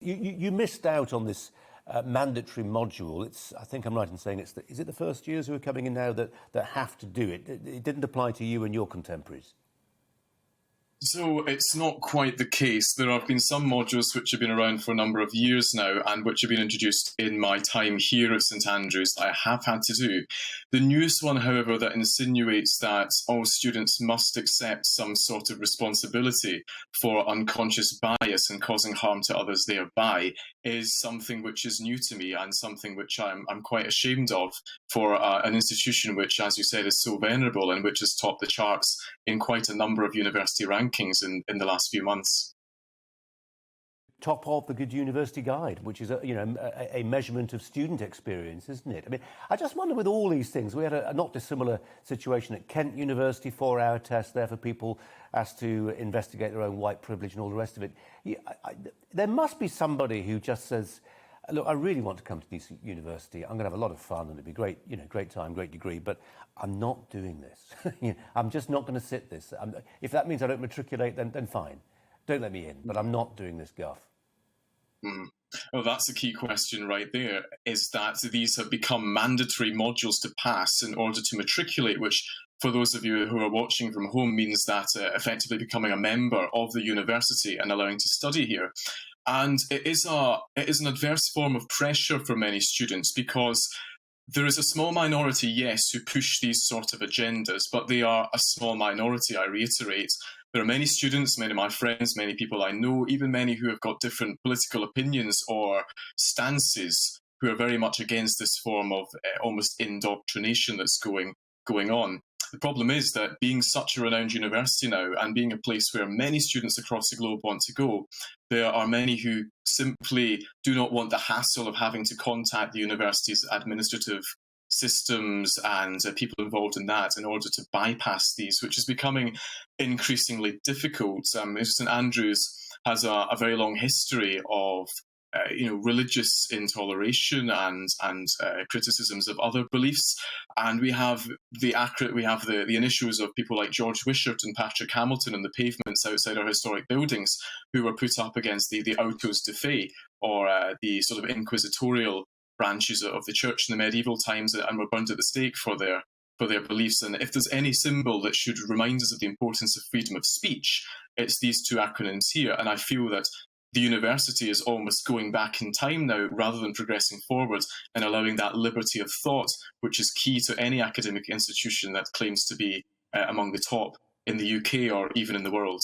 You missed out on this mandatory module. I think I'm right in saying is it the first years who are coming in now that have to do it? It didn't apply to you and your contemporaries. So it's not quite the case. There have been some modules which have been around for a number of years now and which have been introduced in my time here at St Andrews that I have had to do. The newest one, however, that insinuates that all students must accept some sort of responsibility for unconscious bias and causing harm to others thereby is something which is new to me and something which I'm quite ashamed of for an institution which, as you said, is so venerable and which has topped the charts in quite a number of university rankings in the last few months. Top of the Good University Guide, which is a measurement of student experience, isn't it? I mean, I just wonder with all these things, we had a not dissimilar situation at Kent University, 4-hour test there for people asked to investigate their own white privilege and all the rest of it. There must be somebody who just says, look, I really want to come to this university. I'm going to have a lot of fun and it'd be great, great time, great degree, but I'm not doing this. I'm just not going to sit this. If that means I don't matriculate, then fine. Don't let me in, but I'm not doing this guff. Well, that's a key question right there, is that these have become mandatory modules to pass in order to matriculate, which for those of you who are watching from home means that effectively becoming a member of the university and allowing to study here. And it is an adverse form of pressure for many students because there is a small minority, yes, who push these sort of agendas, but they are a small minority, I reiterate. There are many students, many of my friends, many people I know, even many who have got different political opinions or stances who are very much against this form of almost indoctrination that's going on. The problem is that being such a renowned university now and being a place where many students across the globe want to go, there are many who simply do not want the hassle of having to contact the university's administrative systems and people involved in that in order to bypass these, which is becoming increasingly difficult. St Andrews has a very long history of religious intoleration and criticisms of other beliefs, and we have the initials of people like George Wishart and Patrick Hamilton on the pavements outside our historic buildings, who were put up against the autos de fe, or the sort of inquisitorial branches of the church in the medieval times, and were burned at the stake for their beliefs. And if there's any symbol that should remind us of the importance of freedom of speech, it's these two acronyms here. And I feel that the university is almost going back in time now rather than progressing forward and allowing that liberty of thought, which is key to any academic institution that claims to be among the top in the UK or even in the world.